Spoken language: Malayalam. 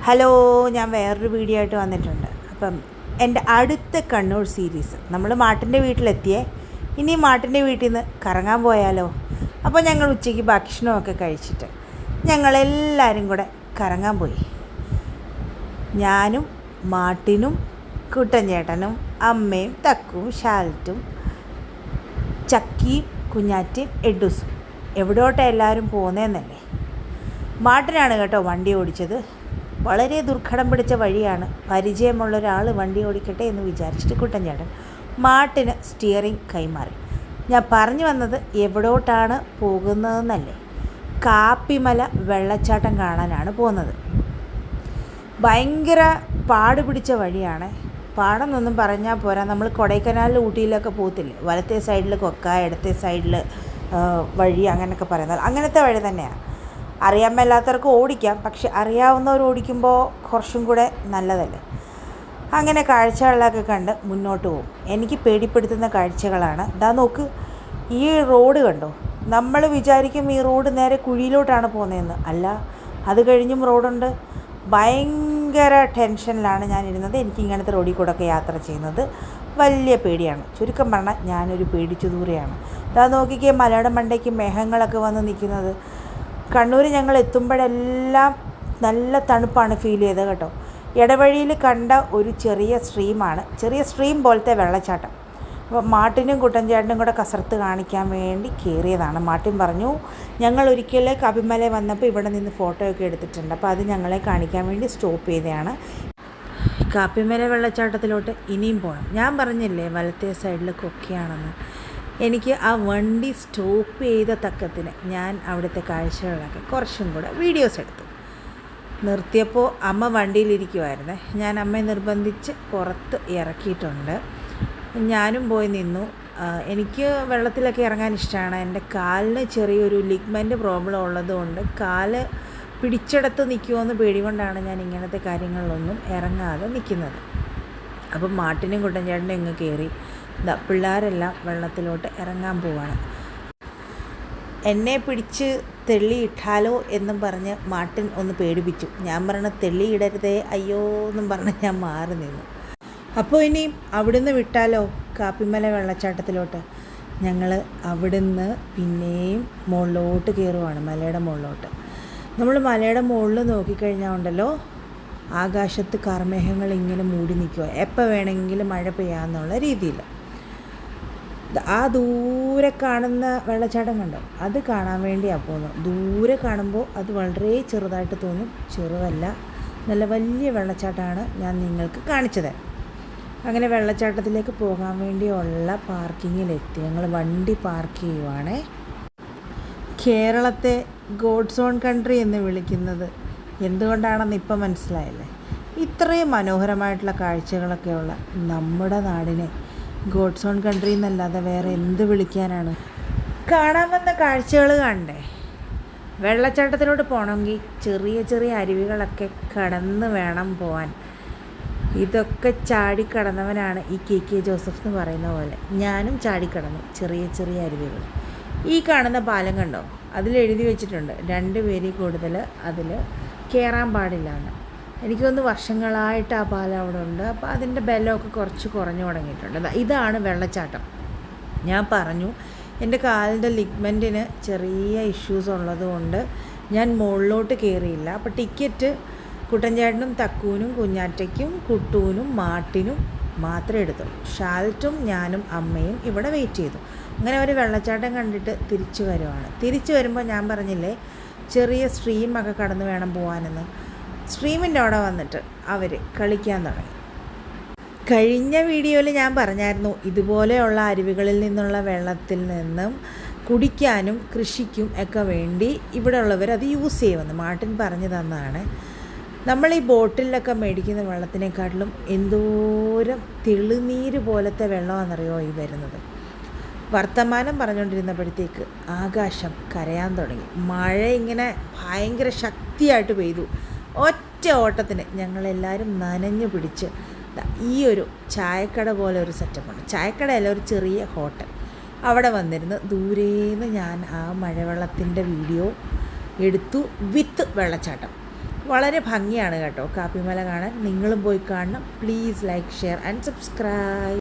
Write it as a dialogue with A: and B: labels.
A: ഹലോ, ഞാൻ വേറൊരു വീഡിയോ ആയിട്ട് വന്നിട്ടുണ്ട്. അപ്പം എൻ്റെ അടുത്ത കണ്ണൂർ സീരീസ് നമ്മൾ മാട്ടിൻ്റെ വീട്ടിലെത്തിയേ. ഇനി മാട്ടിൻ്റെ വീട്ടിൽ നിന്ന് കറങ്ങാൻ പോയാലോ? അപ്പോൾ ഞങ്ങൾ ഉച്ചയ്ക്ക് ഭക്ഷണമൊക്കെ കഴിച്ചിട്ട് ഞങ്ങളെല്ലാവരും കൂടെ കറങ്ങാൻ പോയി. ഞാനും മാട്ടിനും കുട്ടൻ ചേട്ടനും അമ്മയും തക്കും ഷാലറ്റും ചക്കിയും കുഞ്ഞാറ്റയും എഡ്ഡൂസും. എവിടോട്ടാണ് എല്ലാവരും പോകുന്നതെന്നല്ലേ? മാട്ടിനാണ് കേട്ടോ വണ്ടി ഓടിച്ചത്. വളരെ ദുർഘടം പിടിച്ച വഴിയാണ്. പരിചയമുള്ള ഒരാൾ വണ്ടി ഓടിക്കട്ടെ എന്ന് വിചാരിച്ചിട്ട് കുട്ടൻ ചേട്ടൻ മാട്ടിന് സ്റ്റിയറിംഗ് കൈമാറി. ഞാൻ പറഞ്ഞു വന്നത് എവിടോട്ടാണ് പോകുന്നതെന്നല്ലേ? കാപ്പിമല വെള്ളച്ചാട്ടം കാണാനാണ് പോകുന്നത്. ഭയങ്കര പാട് പിടിച്ച വഴിയാണ്. പാടെന്നൊന്നും പറഞ്ഞാൽ പോരാ. നമ്മൾ കൊടൈക്കനാലിൽ ഊട്ടിയിലൊക്കെ പോകത്തില്ലേ, വലത്തെ സൈഡിൽ കൊക്ക, ഇടത്തെ സൈഡിൽ വഴി, അങ്ങനെയൊക്കെ പറയുന്നത് അങ്ങനത്തെ വഴി തന്നെയാണ്. അറിയാൻ മേലാത്തവർക്ക് ഓടിക്കാം, പക്ഷെ അറിയാവുന്നവർ ഓടിക്കുമ്പോൾ കുറച്ചും കൂടെ നല്ലതല്ലേ. അങ്ങനെ കാഴ്ചകളൊക്കെ കണ്ട് മുന്നോട്ട് പോകും. എനിക്ക് പേടിപ്പെടുത്തുന്ന കാഴ്ചകളാണ്. ഇതാ നോക്ക്, ഈ റോഡ് കണ്ടോ? നമ്മൾ വിചാരിക്കും ഈ റോഡ് നേരെ കുഴിയിലോട്ടാണ് പോകുന്നതെന്ന്. അല്ല, അത് കഴിഞ്ഞും റോഡുണ്ട്. ഭയങ്കര ടെൻഷനിലാണ് ഞാനിരുന്നത്. എനിക്ക് ഇങ്ങനത്തെ റോഡിൽ കൂടെ ഒക്കെ യാത്ര ചെയ്യുന്നത് വലിയ പേടിയാണ്. ചുരുക്കം പറഞ്ഞാൽ ഞാനൊരു പേടിച്ചു ദൂരെയാണ്. ഇതാ നോക്കിക്കേ, മലയുടെ മണ്ടയ്ക്ക് മേഘങ്ങളൊക്കെ വന്ന് നിൽക്കുന്നത്. കണ്ണൂർ ഞങ്ങൾ എത്തുമ്പോഴെല്ലാം നല്ല തണുപ്പാണ് ഫീൽ ചെയ്തത് കേട്ടോ. ഇടവഴിയിൽ കണ്ട ഒരു ചെറിയ സ്ട്രീം പോലത്തെ വെള്ളച്ചാട്ടം. അപ്പോൾ മാട്ടിനും കുട്ടൻ ചേട്ടനും കൂടെ കസർത്ത് കാണിക്കാൻ വേണ്ടി കയറിയതാണ്. മാട്ടിൻ പറഞ്ഞു, ഞങ്ങൾ ഒരിക്കൽ കപിമല വന്നപ്പോൾ ഇവിടെ നിന്ന് ഫോട്ടോയൊക്കെ എടുത്തിട്ടുണ്ട്, അപ്പോൾ അത് ഞങ്ങളെ കാണിക്കാൻ വേണ്ടി സ്റ്റോപ്പ് ചെയ്തതാണ്. കാപ്പിമല വെള്ളച്ചാട്ടത്തിലോട്ട് ഇനിയും പോകണം. ഞാൻ പറഞ്ഞില്ലേ വലത്തെ സൈഡിൽ കൊക്കയാണെന്ന്. എനിക്ക് ആ വണ്ടി സ്റ്റോപ്പ് ചെയ്ത തക്കത്തിന് ഞാൻ അവിടുത്തെ കാഴ്ചകളൊക്കെ കുറച്ചും കൂടെ വീഡിയോസ് എടുത്തു. നിർത്തിയപ്പോൾ അമ്മ വണ്ടിയിലിരിക്കുമായിരുന്നേ. ഞാൻ അമ്മയെ നിർബന്ധിച്ച് പുറത്ത് ഇറക്കിയിട്ടുണ്ട്. ഞാനും പോയി നിന്നു. എനിക്ക് വെള്ളത്തിലൊക്കെ ഇറങ്ങാൻ ഇഷ്ടമാണ്. എൻ്റെ കാലിന് ചെറിയൊരു ലിഗ്മെൻ്റ് പ്രോബ്ലം ഉള്ളതുകൊണ്ട് കാല് പിടിച്ചെടുത്ത് നിൽക്കുമോയെന്ന് പേടി കൊണ്ടാണ് ഞാൻ ഇങ്ങനത്തെ കാര്യങ്ങളിലൊന്നും ഇറങ്ങാതെ നിൽക്കുന്നത്. അപ്പം മാട്ടിനും കുട്ടൻ ചേട്ടനും ഇങ്ങ് കയറി. പിള്ളേരെല്ലാം വെള്ളത്തിലോട്ട് ഇറങ്ങാൻ പോവാണ്. എന്നെ പിടിച്ച് തെള്ളിയിട്ടാലോ എന്നും പറഞ്ഞ് മാട്ടിൻ ഒന്ന് പേടിപ്പിച്ചു. ഞാൻ പറഞ്ഞ തെള്ളിയിടരുതേ അയ്യോ എന്നും പറഞ്ഞ് ഞാൻ മാറി നിന്നു. അപ്പോൾ ഇനിയും അവിടുന്ന് വിട്ടാലോ കാപ്പിമല വെള്ളച്ചാട്ടത്തിലോട്ട്? ഞങ്ങൾ അവിടുന്ന് പിന്നെയും മുകളിലോട്ട് കയറുവാണ്, മലയുടെ മുകളിലോട്ട്. നമ്മൾ മലയുടെ മുകളിൽ നോക്കിക്കഴിഞ്ഞാൽ ഉണ്ടല്ലോ, ആകാശത്ത് കാർമേഘങ്ങൾ ഇങ്ങനെ മൂടി നിൽക്കുക. എപ്പോൾ വേണമെങ്കിലും മഴ പെയ്യാമെന്നുള്ള രീതിയിൽ. ആ ദൂരെ കാണുന്ന വെള്ളച്ചാട്ടം കണ്ടോ? അത് കാണാൻ വേണ്ടിയാണ് പോകുന്നത്. ദൂരെ കാണുമ്പോൾ അത് വളരെ ചെറുതായിട്ട് തോന്നും. ചെറുതല്ല, നല്ല വലിയ വെള്ളച്ചാട്ടമാണ് ഞാൻ നിങ്ങൾക്ക് കാണിച്ചത്. അങ്ങനെ വെള്ളച്ചാട്ടത്തിലേക്ക് പോകാൻ വേണ്ടിയുള്ള പാർക്കിങ്ങിലെത്തി. ഞങ്ങൾ വണ്ടി പാർക്ക് ചെയ്യുവാണേ. കേരളത്തെ ഗോഡ്സ് ഓൺ കൺട്രി എന്ന് വിളിക്കുന്നത് എന്തുകൊണ്ടാണെന്ന് ഇപ്പം മനസ്സിലായല്ലേ? ഇത്രയും മനോഹരമായിട്ടുള്ള കാഴ്ചകളൊക്കെയുള്ള നമ്മുടെ നാടിനെ ഗോഡ്സ് ഓൺ കൺട്രി എന്നല്ലാതെ വേറെ എന്ത് വിളിക്കാനാണ്? കാണാൻ വന്ന കാഴ്ചകൾ കണ്ടേ. വെള്ളച്ചാട്ടത്തിലോട്ട് പോകണമെങ്കിൽ ചെറിയ ചെറിയ അരുവികളൊക്കെ കടന്ന് വേണം പോകാൻ. ഇതൊക്കെ ചാടിക്കടന്നവനാണ് ഈ കെ ജോസഫ് എന്ന് പറയുന്ന പോലെ. ഞാനും ചാടിക്കടന്നു ചെറിയ ചെറിയ അരുവികൾ. ഈ കാണുന്ന പാലം കണ്ടോ? അതിലെഴുതി വെച്ചിട്ടുണ്ട് 2 പേരിൽ കൂടുതൽ അതിൽ കയറാൻ പാടില്ല എന്ന്. എനിക്ക് തോന്നുന്നു വർഷങ്ങളായിട്ട് ആ പാലം അവിടെ ഉണ്ട്. അപ്പോൾ അതിൻ്റെ ബലമൊക്കെ കുറച്ച് കുറഞ്ഞു തുടങ്ങിയിട്ടുണ്ട്. ഇതാണ് വെള്ളച്ചാട്ടം. ഞാൻ പറഞ്ഞു, എൻ്റെ കാലിൻ്റെ ലിഗ്മെൻറ്റിന് ചെറിയ ഇഷ്യൂസ് ഉള്ളതുകൊണ്ട് ഞാൻ മുകളിലോട്ട് കയറിയില്ല. അപ്പോൾ ടിക്കറ്റ് കുട്ടൻ ചേട്ടനും തക്കൂനും കുഞ്ഞാറ്റയ്ക്കും കുട്ടൂനും മാട്ടിനും മാത്രമേ എടുത്തുള്ളൂ. ഷാലറ്റും ഞാനും അമ്മയും ഇവിടെ വെയിറ്റ് ചെയ്തു. അങ്ങനെ ഒരു വെള്ളച്ചാട്ടം കണ്ടിട്ട് തിരിച്ചു വരുവാണ്. തിരിച്ചു വരുമ്പോൾ ഞാൻ പറഞ്ഞില്ലേ ചെറിയ സ്ട്രീമൊക്കെ കടന്ന് വേണം പോകാനെന്ന്. സ്ട്രീമിൻ്റെ അവിടെ വന്നിട്ട് അവർ കളിക്കാൻ തുടങ്ങി. കഴിഞ്ഞ വീഡിയോയിൽ ഞാൻ പറഞ്ഞായിരുന്നു, ഇതുപോലെയുള്ള അരുവികളിൽ നിന്നുള്ള വെള്ളത്തിൽ നിന്നും കുടിക്കാനും കൃഷിക്കും ഒക്കെ വേണ്ടി ഇവിടെ ഉള്ളവർ അത് യൂസ് ചെയ്യുമെന്ന് മാട്ടിൻ പറഞ്ഞു തന്നതാണ്. നമ്മൾ ഈ ബോട്ടിലൊക്കെ മേടിക്കുന്ന വെള്ളത്തിനെക്കാട്ടിലും എന്തോരം തെളിനീര് പോലത്തെ വെള്ളമാണെന്നറിയോ ഈ വരുന്നത്. വർത്തമാനം പറഞ്ഞുകൊണ്ടിരുന്നപ്പോഴത്തേക്ക് ആകാശം കരയാൻ തുടങ്ങി. മഴ ഇങ്ങനെ ഭയങ്കര ശക്തിയായിട്ട് പെയ്തു. ഒറ്റ ഓട്ടത്തിന് ഞങ്ങളെല്ലാവരും നനഞ്ഞു പിടിച്ച് ഈ ഒരു ചായക്കട പോലെ ഒരു സെറ്റപ്പുണ്ട്. ചായക്കടയല്ല, ഒരു ചെറിയ ഹോട്ടൽ. അവിടെ വന്നിരുന്ന് ദൂരേന്ന് ഞാൻ ആ മഴവെള്ളത്തിൻ്റെ വീഡിയോ എടുത്തു വിത്ത് വെള്ളച്ചാട്ടം. വളരെ ഭംഗിയാണ് കേട്ടോ കാപ്പിമല കാണാൻ. നിങ്ങളും പോയി കാണണം. Please like, share and subscribe.